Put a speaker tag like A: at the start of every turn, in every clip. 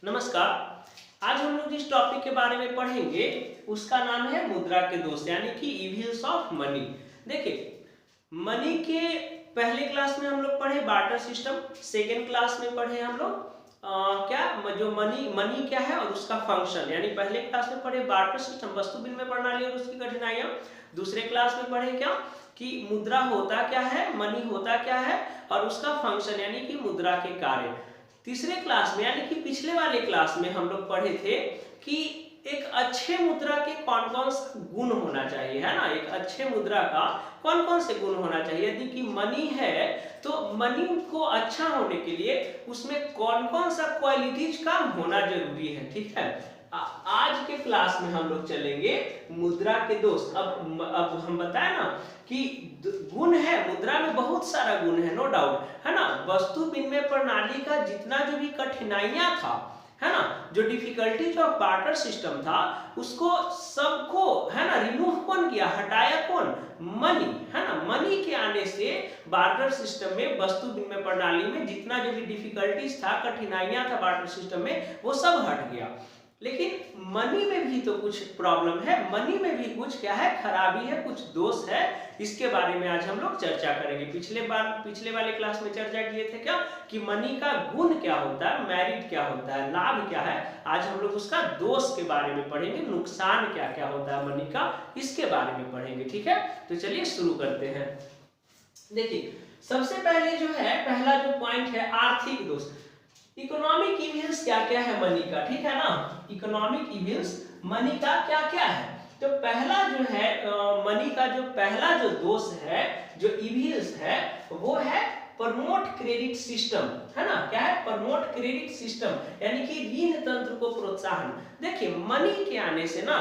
A: नमस्कार। आज हम लोग जिस टॉपिक के बारे में पढ़ेंगे उसका नाम है मुद्रा के दोष यानी कि इविल्स ऑफ मनी। देखिए, मनी के पहले क्लास में हम लोग पढ़े बार्टर सिस्टम, सेकेंड क्लास में पढ़े हम लोग क्या जो मनी क्या है और उसका फंक्शन, यानी पहले क्लास में पढ़े बार्टर सिस्टम वस्तु विनिमय प्रणाली और उसकी कठिनाइयां। दूसरे क्लास में पढ़े क्या कि मुद्रा होता क्या है, मनी होता क्या है और उसका फंक्शन यानी कि मुद्रा के कार्य। तीसरे क्लास में यानी कि पिछले वाले क्लास में हम लोग पढ़े थे कि एक अच्छे मुद्रा के कौन कौन से गुण होना चाहिए, है ना। एक अच्छे मुद्रा का कौन कौन से गुण होना चाहिए। यदि कि मनी है तो मनी को अच्छा होने के लिए उसमें कौन कौन सा क्वालिटीज का होना जरूरी है, ठीक है। आज के क्लास में हम लोग चलेंगे मुद्रा के दोष। अब हम बताए ना कि गुण है, मुद्रा में बहुत सारा गुण है, नो डाउट, है ना। वस्तु विनिमय प्रणाली का जितना जो भी कठिनाइयां था, है ना, जो डिफिकल्टीज ऑफ बार्टर सिस्टम था, उसको सबको, है ना, रिमूव कौन किया, हटाया कौन, मनी, है ना। मनी के आने से बार्टर सिस्टम में, वस्तु विनिमय प्रणाली में जितना जो भी डिफिकल्टीज था, कठिनाइयां था बार्टर सिस्टम में, वो सब हट गया। लेकिन मनी में भी तो कुछ प्रॉब्लम है, मनी में भी कुछ क्या है, खराबी है, कुछ दोष है। इसके बारे में आज हम लोग चर्चा करेंगे। पिछले वाले क्लास में चर्चा किए थे क्या कि मनी का गुण क्या होता है, मेरिट क्या होता है, लाभ क्या है। आज हम लोग उसका दोष के बारे में पढ़ेंगे, नुकसान क्या क्या होता है मनी का, इसके बारे में पढ़ेंगे, ठीक है। तो चलिए शुरू करते हैं। देखिए, सबसे पहले जो है, पहला जो पॉइंट है आर्थिक दोष। इकोनॉमिक इविल्स क्या क्या है मनी का, ठीक है ना। इकोनॉमिक इविल्स मनी का क्या क्या है। तो पहला जो है मनी का जो पहला जो दोष है, जो इविल्स है, वो है प्रमोट क्रेडिट सिस्टम, है ना। क्या है, प्रमोट क्रेडिट सिस्टम, यानी कि ऋण तंत्र को प्रोत्साहन। देखिए, मनी के आने से ना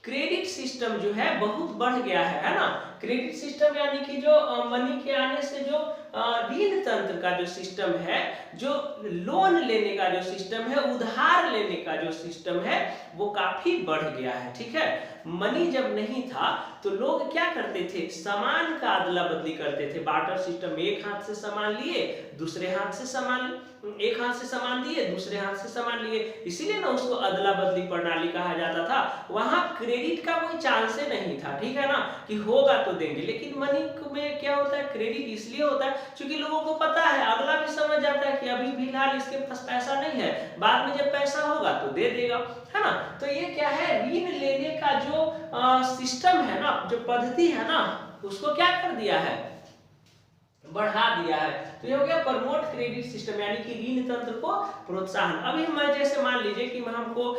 A: क्रेडिट सिस्टम जो है बहुत बढ़ गया है ना। क्रेडिट सिस्टम यानी कि जो मनी के आने से जो ऋण तंत्र का जो सिस्टम है, जो लोन लेने का जो सिस्टम है, उधार लेने का जो सिस्टम है, वो काफी बढ़ गया है, ठीक है। मनी जब नहीं था तो लोग क्या करते थे, सामान का अदला बदली करते थे। बार्टर सिस्टम में एक हाथ से सामान लिए, दूसरे हाथ से सामान, एक हाथ से सामान दिए, दूसरे हाथ से सामान लिए, इसीलिए ना उसको अदला बदली प्रणाली कहा जाता था। वहां क्रेडिट का कोई चांस नहीं था, ठीक है ना, कि होगा तो देंगे। लेकिन मनी में क्या होता है, क्रेडिट इसलिए होता है क्योंकि लोगों को पता है, अगला भी समझ जाता है कि अभी फिलहाल इसके पास पैसा नहीं है, बाद में जब पैसा होगा तो दे देगा, है ना। तो ये क्या है, ऋण लेने का जो सिस्टम है ना, जो पद्धति है ना, उसको क्या कर दिया है, बढ़ा दिया है। तो ये हो गया प्रमोट क्रेडिट सिस्टम, यानी कि ऋण तंत्र को प्रोत्साहन। अभी मैं जैसे मान लीजिए कि हमको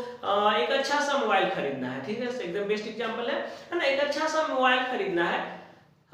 A: एक अच्छा सा मोबाइल खरीदना है, ठीक है, एकदम बेस्ट एग्जांपल है ना। एक अच्छा सा मोबाइल खरीदना है,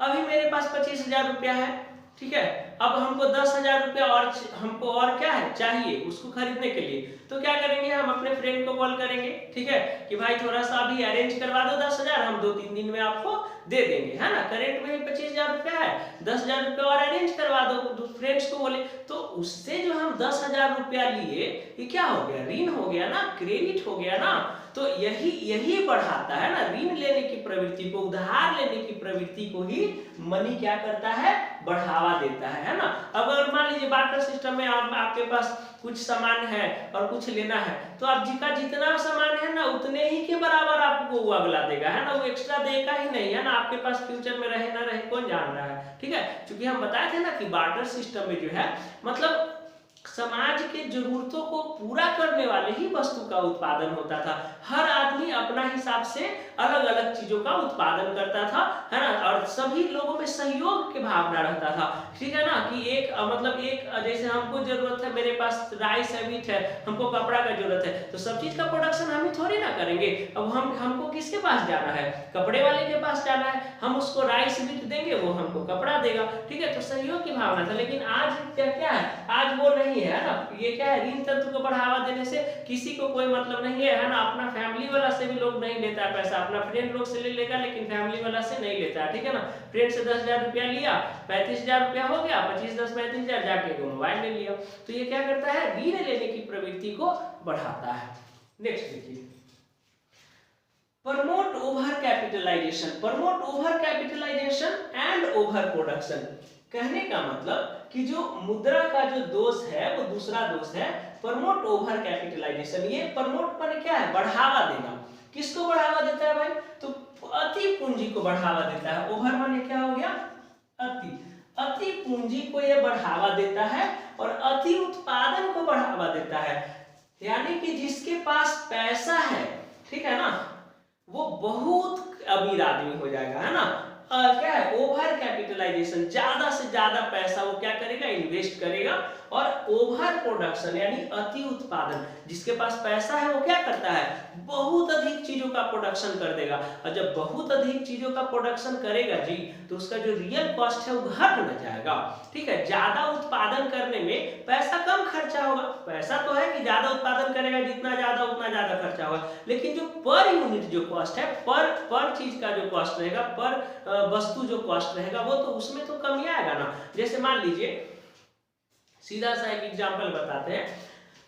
A: अभी मेरे पास 25,000 रुपया है, ठीक है। अब हमको 10,000 रुपया और हमको और क्या है चाहिए उसको खरीदने के लिए। तो क्या करेंगे, हम अपने फ्रेंड को कॉल करेंगे, ठीक है, कि भाई थोड़ा सा अभी अरेंज करवा दो 10,000, हम 2-3 दिन में आपको दे देंगे, है ना। करेंट में 25,000 रुपया है, 10,000 रुपया और अरेंज करवा दो, फ्रेंड्स को बोले। तो उससे जो हम 10,000 रुपया लिए, ये क्या हो गया, ऋण हो गया ना, क्रेडिट हो गया ना। तो यही बढ़ाता है ना, ऋण लेने की प्रवृत्ति को, उधार लेने की प्रवृत्ति को ही मनी क्या करता है, बढ़ावा देता है ना। अब अगर मान लीजिए बार्टर सिस्टम में आपके पास कुछ सामान है और कुछ लेना है, तो आप जी का जितना सामान है ना, उतने ही के बराबर आपको वो अगला देगा, है ना, वो एक्स्ट्रा देगा ही नहीं, है ना। आपके पास फ्यूचर में रहे ना रहे कौन जान रहा है, ठीक है। क्योंकि हम बताए थे ना कि बार्टर सिस्टम में जो है, मतलब समाज के जरूरतों को पूरा करने वाले ही वस्तु का उत्पादन होता था। हर आदमी अपना हिसाब से अलग अलग चीजों का उत्पादन करता था, है ना, और सभी लोगों में सहयोग की भावना रहता था, ठीक है ना। कि एक मतलब एक जैसे हमको जरूरत है, मेरे पास राइस है, मीट है, हमको कपड़ा का जरूरत है, तो सब चीज का प्रोडक्शन हम ही थोड़ी ना करेंगे। अब हमको किसके पास जाना है, कपड़े वाले के पास जाना है, हम उसको राइस मीट देंगे, वो हमको कपड़ा देगा, ठीक है। तो सहयोग की भावना था। लेकिन आज क्या है, आज वो नहीं है ना। ये क्या है, ऋण तंत्र को बढ़ावा देने से किसी को कोई मतलब नहीं है ना। अपना फैमिली वाला से भी लोग नहीं लेता है पैसा, अपना फ्रेंड लोग से ले लेगा, लेकिन फैमिली वाला से नहीं लेता है, ठीक है ना। फ्रेंड से 10,000 रुपया लिया, 35,000 रुपया हो गया, 25 10 35,000, जाके मोबाइल ले लिया। तो ये क्या करता है, ऋण लेने की प्रवृत्ति को बढ़ाता है। नेक्स्ट देखिए, promote over capitalisation. Promote over capitalisation and over production. कहने का मतलब कि जो मुद्रा का जो दोष है, वो दूसरा दोष है प्रमोट ओवर कैपिटलाइजेशन। ये प्रमोट माने क्या है, बढ़ावा देना। किसको बढ़ावा देता है भाई, तो अति पूंजी को बढ़ावा देता है। ओवर माने क्या हो गया, अति, अति पूंजी को ये बढ़ावा देता है और अति उत्पादन को बढ़ावा देता है। यानी कि जिसके पास पैसा है, ठीक है ना, वो बहुत अमीर आदमी हो जाएगा, है ना। क्या है, ओवर कैपिटलाइजेशन, ज्यादा से ज्यादा पैसा वो क्या करेगा, इन्वेस्ट करेगा। और ओवर प्रोडक्शन यानी अति उत्पादन, जिसके पास पैसा है वो क्या करता है, बहुत अधिक चीजों का प्रोडक्शन कर देगा। और जब बहुत अधिक चीजों का प्रोडक्शन करेगा जी, तो उसका जो रियल कॉस्ट है वो घट न जाएगा, ठीक है। ज्यादा उत्पादन करने में पैसा कम खर्चा होगा। पैसा तो है कि ज्यादा उत्पादन करेगा, जितना ज्यादा उतना ज्यादा खर्चा होगा, लेकिन जो पर यूनिट जो कॉस्ट है, पर चीज का जो कॉस्ट रहेगा, पर वस्तु जो कॉस्ट रहेगा, वो तो उसमें तो कमी आएगा ना। जैसे मान लीजिए, सीधा सा एक एग्जांपल बताते हैं।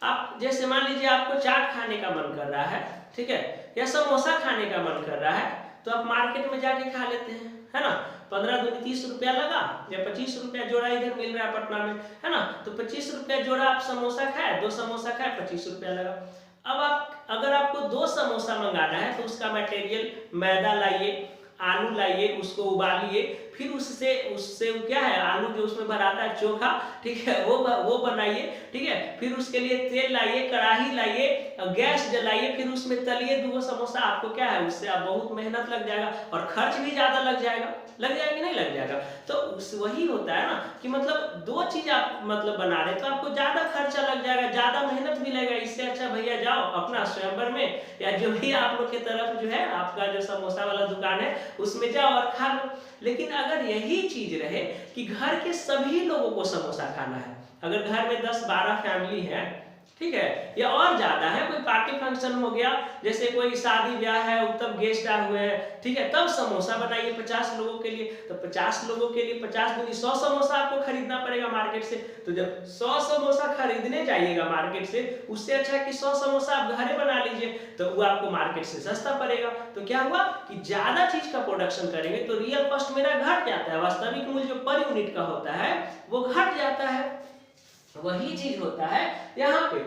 A: आप जैसे मान लीजिए आपको चाट खाने का मन कर रहा है, ठीक है, या समोसा खाने का मन कर रहा है, तो आप मार्केट में जाके खा लेते हैं, है ना। 15 दूनी 30 रुपया लगा, या 25 रुपया जोड़ा इधर मिल रहा है पटना में, है ना। तो 25 रुपया जोड़ा आप समोसा खाए, 2 समोसा खाए, 25 रुपया लगा। अब आप अगर आपको 2 समोसा मंगाना है, तो उसका मटेरियल मैदा लाइए, आलू लाइए, उसको उबालिए, फिर उससे क्या है, आलू जो उसमें भराता है चोखा, ठीक है, वो बनाइए, ठीक है। फिर उसके लिए तेल लाइए, कढ़ाई लाइए, गैस जलाइए, फिर उसमें तलिए 2 समोसा। आपको क्या है, उससे आप बहुत मेहनत लग जाएगा और खर्च भी ज्यादा लग जाएगा कि नहीं लग जाएगा। तो वही होता है ना कि मतलब 2 चीज आप मतलब बना रहे, तो आपको ज्यादा खर्चा लग जाएगा, ज्यादा मेहनत भी लगेगा। इससे अच्छा भैया जाओ अपना स्वयंवर में, या जो भी आप लोग के तरफ जो है आपका जो समोसा वाला दुकान है, उसमें जाओ और खा लो। लेकिन अगर यही चीज रहे कि घर के सभी लोगों को समोसा खाना है, अगर घर में 10-12 फैमिली है, ठीक है, या और ज्यादा है, कोई पार्टी फंक्शन हो गया, जैसे कोई शादी ब्याह है, तब गेस्ट आए हुए हैं, ठीक है, तब समोसा बनाइए 50 लोगों के लिए। तो 50 लोगों के लिए 50 दूनी 100 समोसा आपको खरीदना पड़ेगा मार्केट से। तो जब 100 समोसा खरीदने जाइएगा मार्केट से, उससे अच्छा है कि 100 समोसा आप घरे बना लीजिए, तो वो आपको मार्केट से सस्ता पड़ेगा। तो क्या हुआ कि ज्यादा चीज का प्रोडक्शन करेंगे तो रियल कॉस्ट मेरा घट जाता है, वास्तविक मूल्य जो पर यूनिट का होता है वो घट जाता है। वही चीज होता है यहाँ पे,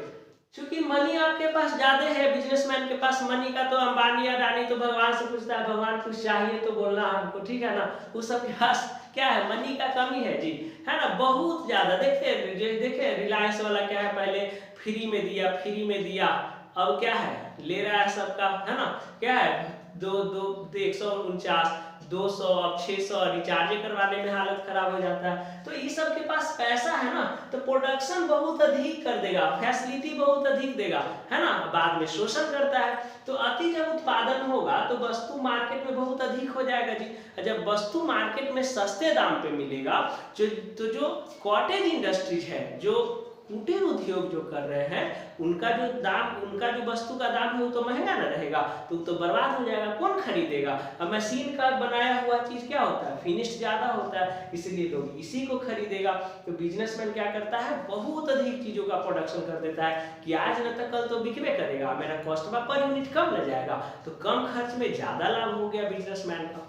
A: क्योंकि मनी आपके पास ज्यादा है, बिजनेसमैन के पास मनी का, तो अंबानी अडानी तो भगवान से पूछता है, भगवान कुछ चाहिए तो बोलना हमको, ठीक है ना। उस सब के पास क्या है, मनी का कमी है जी, है ना, बहुत ज्यादा। देखिए रिलायंस वाला क्या है, पहले फ्री में दिया, अब क्या है, ले रहा है सबका, है ना। क्या है, 149, 200, अब 600, रिचार्ज करवाने में हालत खराब हो जाता है। तो ये सब के पास पैसा है ना, तो प्रोडक्शन बहुत अधिक कर देगा, फैसिलिटी बहुत अधिक देगा, है ना, बाद में शोषण करता है। तो अति जब उत्पादन होगा तो वस्तु मार्केट में बहुत अधिक हो जाएगा जी। जब वस्तु मार्केट में सस्ते दाम पे मिलेगा, तो जो कॉटेज इंडस्ट्रीज है, जो कुटीर उद्योग जो कर रहे हैं, उनका जो वस्तु का दाम है वो तो महंगा ना रहेगा, तो बर्बाद हो जाएगा, कौन खरीदेगा। अब मशीन का बनाया हुआ चीज क्या होता है, फिनिश ज्यादा होता है, इसलिए लोग इसी को खरीदेगा। तो बिजनेसमैन क्या करता है, बहुत अधिक चीजों का प्रोडक्शन कर देता है कि आज न तो कल तो बिकवे करेगा, मेरा कॉस्ट पर यूनिट कम लग जाएगा, तो कम खर्च में ज्यादा लाभ हो गया बिजनेसमैन का।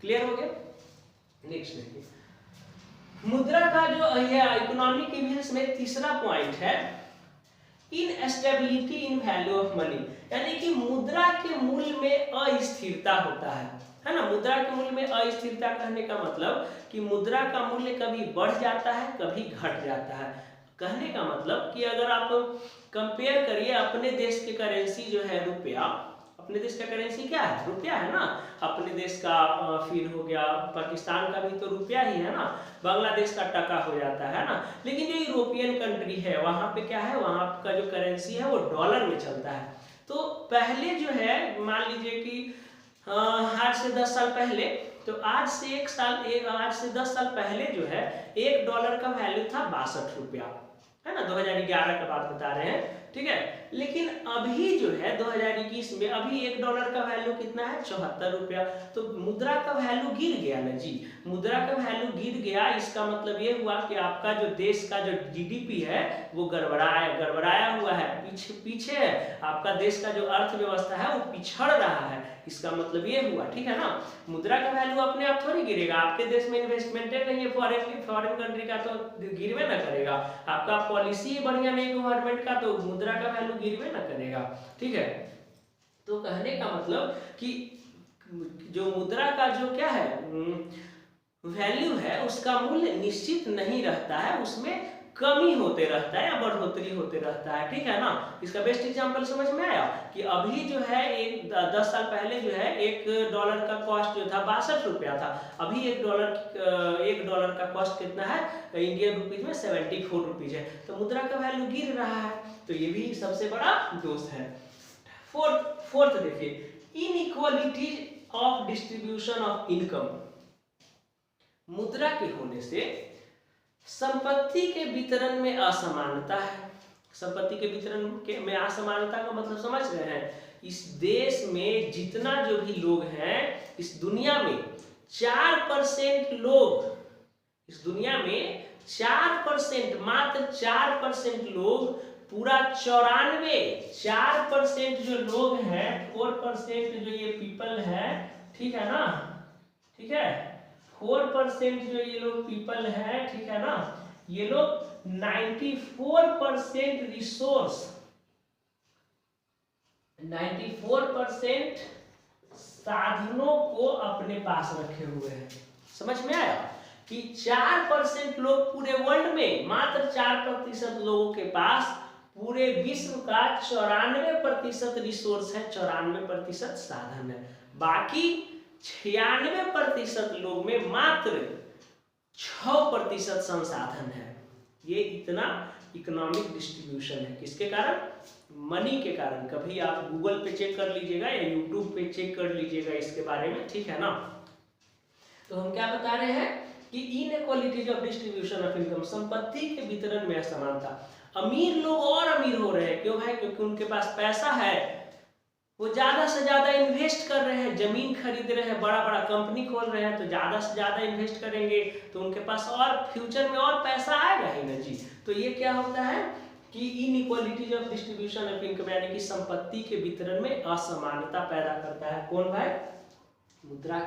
A: क्लियर हो गया। नेक्स्ट देखिए, मुद्रा का जो इकोनॉमिक इवेंट्स में तीसरा पॉइंट है, instability in value of money, यानी कि मुद्रा के मूल्य में अस्थिरता होता है ना। मुद्रा के मूल्य में अस्थिरता कहने का मतलब कि मुद्रा का मूल्य कभी बढ़ जाता है, कभी घट जाता है। कहने का मतलब कि अगर आप कंपेयर करिए अपने देश के करेंसी जो है रुपया, अपने देश का करेंसी क्या है, रुपया है ना। अपने देश का फिर हो गया, पाकिस्तान का भी तो रुपया ही है ना, बांग्लादेश का टका हो जाता है ना। लेकिन जो यूरोपियन कंट्री है वहां पे क्या है, वहां का जो करेंसी है वो डॉलर में चलता है। तो पहले जो है मान लीजिए कि आज से 10 साल पहले, तो आज से 10 साल पहले जो है $1 का वैल्यू था 62 रुपया, है ना। 2011 का बात बता रहे हैं, ठीक है। लेकिन अभी जो है 2021 में अभी $1 का वैल्यू कितना है, 74 रुपया। तो मुद्रा का वैल्यू गिर गया ना जी, मुद्रा का वैल्यू गिर गया। इसका मतलब ये हुआ कि आपका जो देश का जो जीडीपी है वो गड़बड़ाया हुआ है, पीछे पीछे है, आपका देश का जो अर्थव्यवस्था है वो पिछड़ रहा है, इसका मतलब ये हुआ, ठीक है ना। मुद्रा का वैल्यू अपने आप थोड़ी गिरेगा, आपके देश में इन्वेस्टमेंट नहीं है फॉरेन कंट्री का तो गिरवे ना करेगा, आपका पॉलिसी बढ़िया नहीं गवर्नमेंट का तो मुद्रा का वैल्यू गिरवे ना करेगा, ठीक है। तो कहने का मतलब कि जो मुद्रा का जो क्या है वैल्यू है उसका मूल्य निश्चित नहीं रहता है, उसमें कमी होते रहता है या बढ़ोतरी होते रहता है, ठीक है ना। इसका बेस्ट एग्जांपल समझ में आया कि अभी जो है एक 10 साल पहले जो है $1 का कॉस्ट जो था 62 रुपया था, अभी $1 का कॉस्ट कितना है इंडियन रुपीज में 74 रुपीज है, तो मुद्रा का वैल्यू गिर रहा है, तो ये भी सबसे बड़ा दोष है। फोर्थ देखिए inequalities of distribution of income. मुद्रा के होने से संपत्ति के वितरण में असमानता है। संपत्ति के वितरण में असमानता का मतलब समझ रहे हैं, इस देश में जितना जो भी लोग हैं, इस दुनिया में 4% लोग, इस दुनिया में 4%, मात्र 4% लोग पूरा 4% जो लोग हैं, 4% जो ये पीपल है, ठीक है ना, ठीक है, 4% जो ये लोग पीपल है, ठीक है ना, ये लोग 94% रिसोर्स, 94% साधनों को अपने पास रखे हुए हैं। समझ में आया कि 4% लोग पूरे वर्ल्ड में, मात्र 4% लोगों के पास पूरे विश्व का 94% रिसोर्स है, 94% साधन है, बाकी 96% लोग में मात्र 6% संसाधन है। ये इतना इकोनॉमिक डिस्ट्रीब्यूशन है, किसके कारण, मनी के कारण। कभी आप गूगल पे चेक कर लीजिएगा या यूट्यूब पे चेक कर लीजिएगा इसके बारे में, ठीक है ना। तो हम क्या बता रहे हैं कि inequalities of distribution of income, संपत्ति के वितरण में असमानता। अमीर लोग और अमीर हो रहे हैं, क्यों भाई, क्योंकि उनके पास पैसा है, वो ज्यादा से ज्यादा इन्वेस्ट कर रहे हैं, जमीन खरीद रहे हैं, बड़ा बड़ा कंपनी खोल रहे हैं, तो ज्यादा से ज्यादा इन्वेस्ट करेंगे तो उनके पास और फ्यूचर में और पैसा आएगा ही ना जी। तो ये क्या होता है कि inequalities of distribution of income, यानी कि संपत्ति के वितरण में असमानता पैदा करता है। कौन भाई, मुद्रा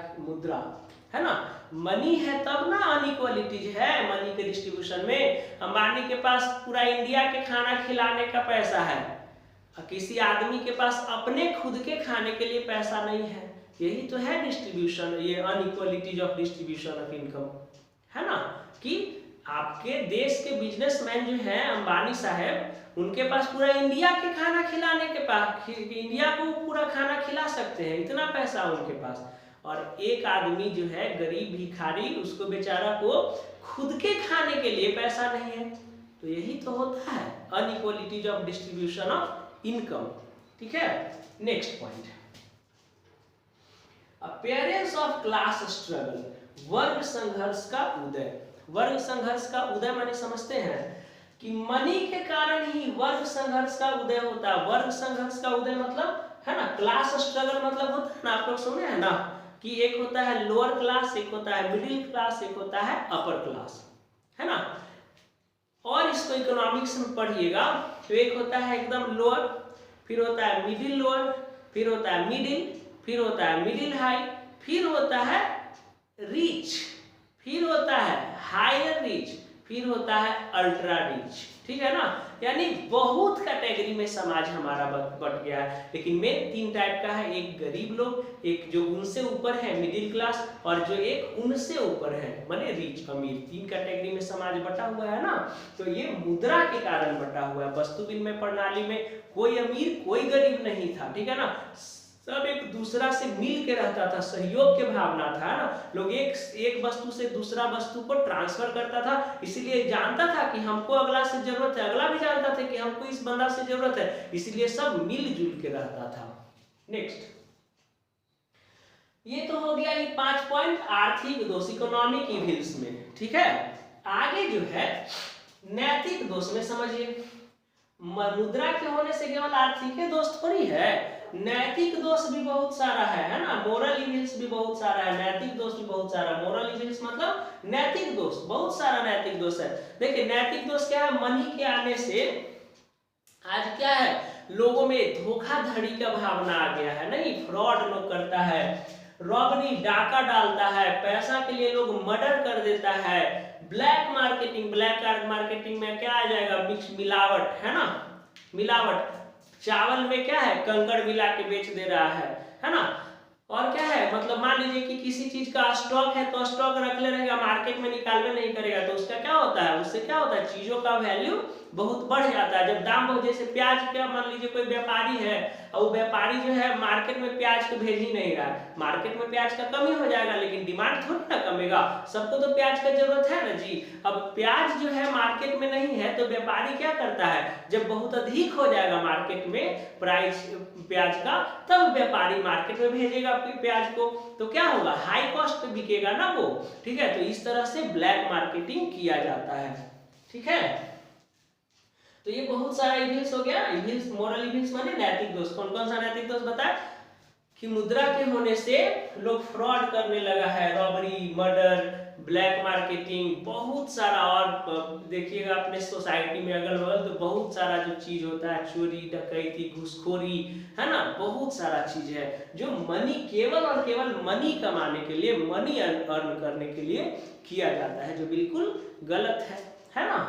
A: है ना। मनी है तब ना अनइक्वालिटीज है, मनी के डिस्ट्रीब्यूशन में। अंबानी के पास पूरा इंडिया के खाना खिलाने का पैसा है, किसी आदमी के पास अपने खुद के खाने के लिए पैसा नहीं है, यही तो है डिस्ट्रीब्यूशन, ये अनइक्वालिटीज ऑफ डिस्ट्रीब्यूशन ऑफ इनकम, है ना। कि आपके देश के बिजनेसमैन जो है अंबानी साहब, उनके पास पूरा इंडिया के खाना खिलाने के पास, इंडिया को पूरा खाना खिला सकते हैं, इतना पैसा उनके पास, और एक आदमी जो है गरीब भिखारी, उसको बेचारा को खुद के खाने के लिए पैसा नहीं है। तो यही तो होता है अनइक्वालिटीज ऑफ डिस्ट्रीब्यूशन ऑफ इनकम, ठीक है। Next point, appearance of class struggle, वर्ग संघर्ष का उदय। वर्ग संघर्ष का उदय माने समझते हैं कि मनी के कारण ही वर्ग संघर्ष का उदय होता है। वर्ग संघर्ष का उदय मतलब है ना, क्लास स्ट्रगल मतलब होता है ना, आप लोग सुने हैं ना कि एक होता है लोअर क्लास, एक होता है मिडिल क्लास, एक होता है अपर क्लास, है ना। और इसको इकोनॉमिक्स में पढ़िएगा तो एक होता है एकदम लोअर, फिर होता है मिडिल लोअर, फिर होता है मिडिल, फिर होता है मिडिल हाई, फिर होता है रिच, फिर होता है हायर रिच, फिर होता है अल्ट्रा रिच, ठीक है ना। यानी बहुत कैटेगरी में समाज हमारा बट गया है, लेकिन मेन 3 टाइप का है, एक गरीब लोग, एक जो उनसे ऊपर है मिडिल क्लास, और जो एक उनसे ऊपर है माने रिच अमीर। 3 कैटेगरी में समाज बटा हुआ है ना। तो ये मुद्रा के कारण बटा हुआ है। वस्तु विनिमय प्रणाली में कोई अमीर कोई गरीब नहीं था, ठीक है ना, सब एक दूसरा से मिल के रहता था, सहयोग के भावना था ना। लोग एक वस्तु से दूसरा वस्तु को ट्रांसफर करता था, इसीलिए जानता था कि हमको अगला से जरूरत है, अगला भी जानता था कि हमको इस बंदा से जरूरत है, इसीलिए सब मिलजुल के रहता था। नेक्स्ट, ये तो हो गया ये 5 पॉइंट आर्थिक दोष, इकोनॉमिक इविल्स में, ठीक है। आगे जो है नैतिक दोष में समझिए, मुद्रा के होने से केवल आर्थिक दोष थोड़ी है, नैतिक दोष भी बहुत सारा है ना। मोरल इविल्स भी बहुत सारा है, नैतिक दोष भी बहुत सारा है। मोरल इविल्स मतलब नैतिक दोष, बहुत सारा नैतिक दोष है। देखिए नैतिक दोष क्या है, मनी के आने से आज क्या है, लोगों में धोखाधड़ी का भावना आ गया है, नहीं, फ्रॉड लोग करता है, रॉबरी डाका डालता है, पैसा के लिए लोग मर्डर कर देता है, ब्लैक मार्केटिंग, ब्लैक मार्केटिंग में क्या आ जाएगा, मिक्स मिलावट, है ना, मिलावट, चावल में क्या है, कंकड़ मिला के बेच दे रहा है ना। और क्या है, मतलब मान लीजिए कि किसी चीज का स्टॉक है तो स्टॉक रख ले रहेगा, मार्केट में निकालवे नहीं करेगा, तो उसका क्या होता है, उससे क्या होता है, चीजों का वैल्यू बहुत बढ़ जाता है। जब दाम बहुत, जैसे प्याज का मान लीजिए कोई व्यापारी है और वो व्यापारी जो है मार्केट में प्याज को भेज ही नहीं रहा है, मार्केट में प्याज का कमी हो जाएगा, लेकिन डिमांड थोड़ी ना कमेगा, सबको तो प्याज का जरूरत है ना जी। अब प्याज जो है मार्केट में नहीं है तो व्यापारी क्या करता है, जब बहुत अधिक हो जाएगा मार्केट में प्राइस प्याज का, तब व्यापारी मार्केट में भेजेगा प्याज को, तो क्या होगा, हाई कॉस्ट पे बिकेगा ना वो, ठीक है। तो इस तरह से ब्लैक मार्केटिंग किया जाता है, ठीक है। तो ये बहुत सारा इविल्स हो गया। इविल्स, मोरल इविल्स माने नैतिक दोष। कौन कौन सा नैतिक दोष बताए, कि मुद्रा के होने से लोग फ्रॉड करने लगा है, रॉबरी, मर्डर, ब्लैक मार्केटिंग, बहुत सारा, और देखिएगा अपने सोसाइटी में अगल बगल तो बहुत सारा जो चीज होता है, चोरी डकैती घूसखोरी, है ना, बहुत सारा चीज है जो मनी, केवल और केवल मनी कमाने के लिए, मनी अर्न करने के लिए किया जाता है, जो बिल्कुल गलत है ना।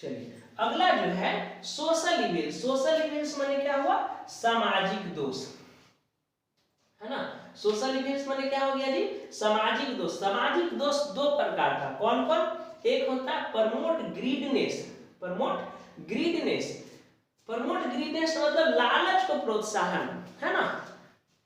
A: चलिए अगला जो है सोशल इविल। सोशल इविल्स माने क्या हुआ, सामाजिक दोष, है ना। सोशल इविल्स माने क्या हो गया जी, सामाजिक दोष। सामाजिक दोष दो प्रकार का, कौन कौन, एक होता है promote greediness, promote greediness, promote greediness मतलब लालच को प्रोत्साहन, है ना।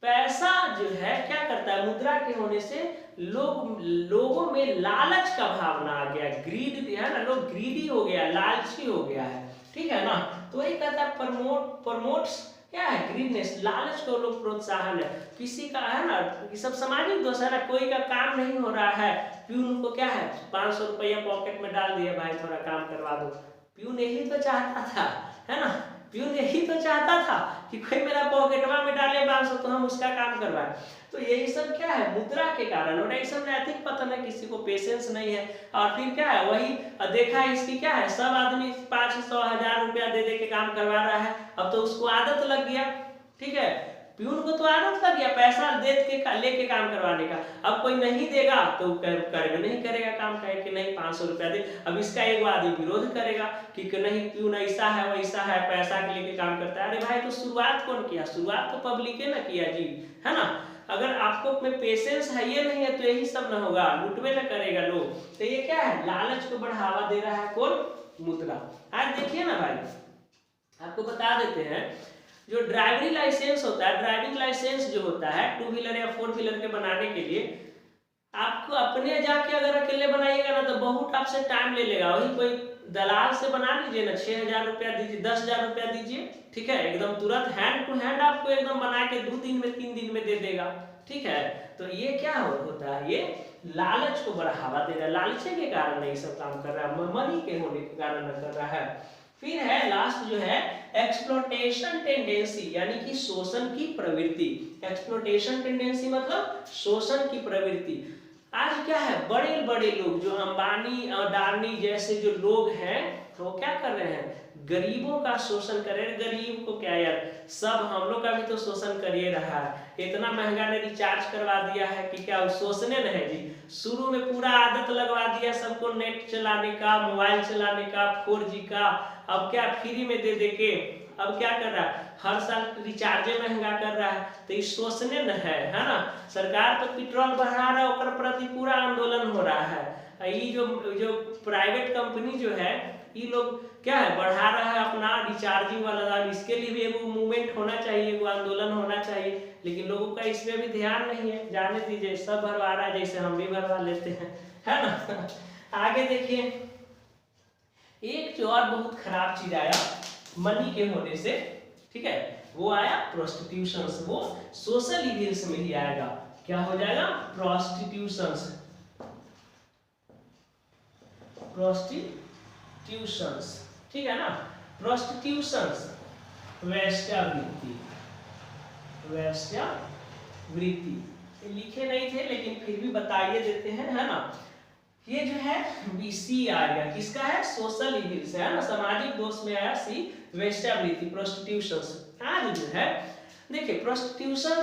A: पैसा जो है क्या करता है, मुद्रा के होने से लोगों में लालच का भावना आ गया, ग्रीड है ना, लोग ग्रीडी हो गया, लालची हो गया है, ठीक है ना। तो वही कहता है प्रमोट्स क्या है, ग्रीडनेस, लालच को लोग प्रोत्साहन है, किसी का है ना, ये सब सामाजिक दोष है ना, कोई का काम नहीं हो रहा है, प्यून को क्या है 500 रुपया पॉकेट में डाल दिया, भाई थोड़ा काम करवा दो, प्यून यही तो चाहता था, है ना, प्यून यही तो चाहता था कि कोई मेरा पॉकेटवा में डाले 500 तो हम उसका काम करवाएं। तो यही सब क्या है, मुद्रा के कारण, और यही सब नैतिक पतन है, किसी को पेशेंस नहीं है, और फिर क्या है, वही देखा है इसकी क्या है, सब आदमी 500 1000 रुपया दे दे के काम करवा रहा है, अब तो उसको आदत लग गया, ठीक है, प्यून को तो आदत लग गया पैसा दे के लेके काम करवाने का, अब कोई नहीं देगा तो कर नहीं करेगा काम, कहे कि नहीं 500 रुपया दे, अब इसका एक आदमी विरोध करेगा कि नहीं प्यून ऐसा है वैसा है, पैसा के लेके काम करता है। अरे भाई तो शुरुआत कौन किया, शुरुआत तो पब्लिक ने किया जी, है ना। अगर आपको में पेशेंस है ये नहीं है तो यही सब ना होगा, लुटवे ना करेगा लोग। तो ये क्या है, लालच को बढ़ावा दे रहा है कौन, मुद्रा। आज देखिए ना भाई, आपको बता देते हैं, जो ड्राइविंग लाइसेंस होता है, ड्राइविंग लाइसेंस जो होता है 2 व्हीलर या 4 व्हीलर के बनाने के लिए, आपको अपने जाके अगर अकेले बनाइएगा ना तो बहुत आपसे टाइम ले लेगा, वही कोई दलाल से बना लीजिए ना, 6000 रुपया दीजिए, 10,000 रुपया दीजिए, ठीक है, एकदम तुरंत हैंड टू हैंड आपको एकदम बना के 2 दिन में 3 दिन में दे देगा, ठीक है। तो ये क्या होता है, ये लालच को बढ़ावा दे रहा है, लालचे के कारण नहीं सब काम कर रहा है, मनी के होने के कारण कर रहा है। फिर है लास्ट जो है एक्सप्लोटेशन टेंडेंसी, यानी कि शोषण की प्रवृत्ति। एक्सप्लोटेशन टेंडेंसी मतलब शोषण की प्रवृत्ति। आज क्या है, बड़े बड़े लोग जो अंबानी और अडानी जैसे जो लोग हैं वो क्या कर रहे हैं, गरीबों का शोषण कर रहे हैं। गरीब को क्या यार, सब हम लोग का भी तो शोषण कर ही रहा है, इतना महंगा ने रिचार्ज करवा दिया है कि क्या शोषणे न है जी। शुरू में पूरा आदत लगवा दिया सबको नेट चलाने का, मोबाइल चलाने का, 4G का, अब क्या फ्री में दे दे के अब क्या कर रहा है, हर साल रिचार्जे महंगा कर रहा है, तो ये शोषणे न है ना। सरकार तो पेट्रोल बढ़ा रहा है, उसके प्रति पूरा आंदोलन हो रहा है। ये जो प्राइवेट कंपनी जो है ये लोग क्या है, बढ़ा रहा है अपना रिचार्जिंग वाला, इसके लिए भी एगो मूवमेंट होना चाहिए, एगो आंदोलन होना चाहिए, लेकिन लोगों का इसमें भी ध्यान नहीं है। जाने दीजिए, सब भरवा रहा है, जैसे हम भी भरवा लेते हैं, है ना। आगे देखिए, एक जो और बहुत खराब चीज आया मनी के होने से, ठीक है, वो आया प्रोस्टिट्यूशन। वो सोशल इविल्स में ही आएगा, क्या हो जाएगा, प्रोस्टिट्यूशंस, प्रोस्टिट्यूशंस, ठीक है ना। प्रोस्टिट्यूशंस, वेश्यावृत्ति, वेश्यावृत्ति लिखे नहीं थे लेकिन फिर भी बताइए देते हैं, है ना। ये जो है सी आ गया, किसका है, सोशल इविल्स है ना, सामाजिक दोष में आया सी, वेश्यावृत्ति, प्रोस्टिट्यूशन। आज जो है देखिए प्रोस्टिट्यूशन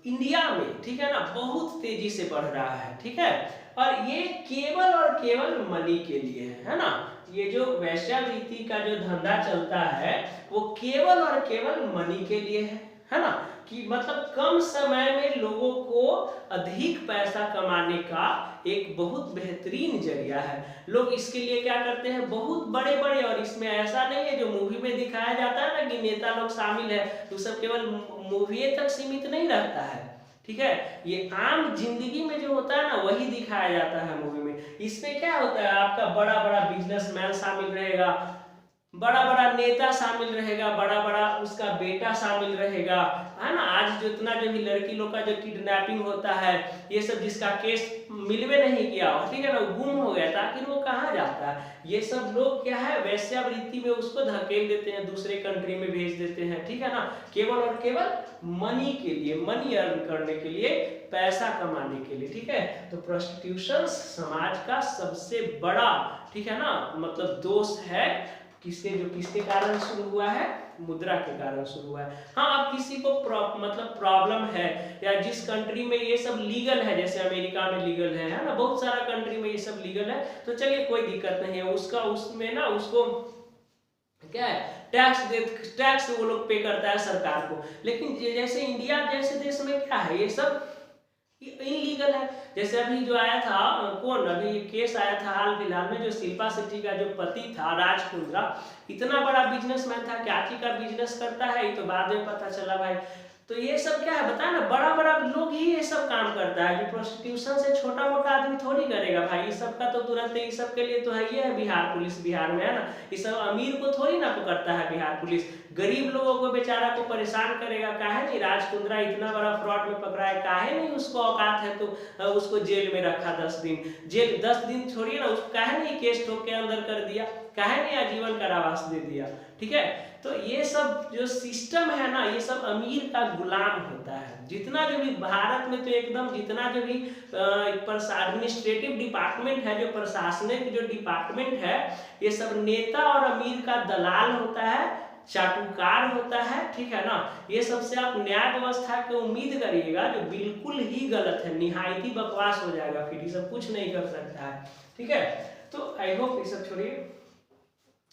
A: इंडिया में, ठीक है ना, बहुत तेजी से बढ़ रहा है, ठीक है, और ये केवल और केवल मनी के लिए है ना। ये जो वेश्यावृत्ति का जो धंधा चलता है वो केवल और केवल मनी के लिए है ना, कि मतलब कम समय में लोगों को अधिक पैसा कमाने का एक बहुत बेहतरीन जरिया है। लोग इसके लिए क्या करते हैं, बहुत बड़े बड़े, और इसमें ऐसा नहीं है जो मूवी में दिखाया जाता है ना कि नेता लोग शामिल है, तो सब केवल मूवी तक सीमित नहीं रहता है, ठीक है, ये आम जिंदगी में जो होता है ना वही दिखाया जाता है मूवी में। इसमें क्या होता है, आपका बड़ा बड़ा बिजनेसमैन शामिल रहेगा, बड़ा बड़ा नेता शामिल रहेगा, बड़ा बड़ा उसका बेटा शामिल रहेगा, है ना। आज जो इतना जो भी लड़की लोग का जो किडनैपिंग होता है, ये सब जिसका केस मिलवे नहीं किया, ठीक है ना, गुम हो गया था, आखिर वो कहाँ जाता है, ये सब लोग क्या है वेश्यावृत्ति में उसको धकेल देते हैं, दूसरे कंट्री में भेज देते हैं, ठीक है ना, केवल और केवल मनी के लिए, मनी अर्न करने के लिए, पैसा कमाने के लिए, ठीक है। तो प्रोस्टिट्यूशन समाज का सबसे बड़ा, ठीक है ना, मतलब दोष है, किसके कारण शुरू हुआ है, मुद्रा के कारण शुरू हुआ है। हाँ, अब किसी को मतलब प्रॉब्लम है, या जिस कंट्री में ये सब लीगल है, जैसे अमेरिका में लीगल है ना, बहुत सारा कंट्री में ये सब लीगल है, तो चलिए कोई दिक्कत नहीं है, उसका उसमें ना उसको क्या है, टैक्स वो लोग पे करता है सरकार को। लेकिन जैसे इंडिया जैसे देश में क्या है, ये सब इनलीगल है। जैसे अभी जो आया था, कौन अभी ये केस आया था हाल फिलहाल में, जो शिल्पा शेट्टी का जो पति था राज कुंद्रा, इतना बड़ा बिजनेसमैन था, क्या का बिजनेस करता है, ये तो बाद में पता चला भाई। तो ये सब क्या है बताया ना, बड़ा बड़ा लोग ही ये सब काम करता है, कि प्रोस्टिट्यूशन से छोटा मोटा आदमी थोड़ी करेगा भाई, ये सब का तो तुरंत, ये सब के लिए तो है, ये है बिहार पुलिस, बिहार में है ना, ये सब अमीर को थोड़ी ना पकड़ता है बिहार पुलिस, गरीब लोगों को बेचारा को परेशान करेगा। काहे नहीं, राज कुंद्रा इतना बड़ा फ्रॉड में पकड़ा है, काहे नहीं उसको औकात है तो उसको जेल में रखा 10 दिन, जेल 10 दिन छोड़िए ना, उसको काहे नहीं केस ठोक के अंदर कर दिया, काहे नहीं आजीवन कारावास दे दिया, ठीक है। तो ये सब जो सिस्टम है ना, ये सब अमीर का गुलाम होता है। जितना जो भी भारत में तो एकदम जितना जो भी एडमिनिस्ट्रेटिव डिपार्टमेंट है, जो प्रशासनिक जो डिपार्टमेंट है, ये सब नेता और अमीर का दलाल होता है, चाटुकार होता है, ठीक है ना। ये सबसे आप न्याय व्यवस्था की उम्मीद करिएगा जो बिल्कुल ही गलत है, निहायती बकवास हो जाएगा, फिर ये सब कुछ नहीं कर सकता है, ठीक है। तो आई होप ये सब छोड़िए,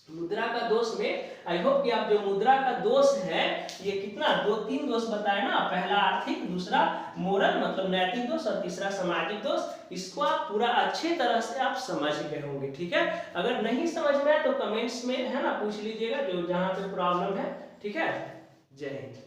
A: मुद्रा का दोष में आई होप कि आप जो मुद्रा का दोष है, ये कितना 2-3 दोष बताए ना, पहला आर्थिक, दूसरा मोरल मतलब नैतिक दोष, और तीसरा सामाजिक दोष, इसको आप पूरा अच्छे तरह से आप समझ गए होंगे, ठीक है। अगर नहीं समझ में आए तो कमेंट्स में है ना पूछ लीजिएगा, जो जहां पे प्रॉब्लम है, ठीक है। जय हिंद।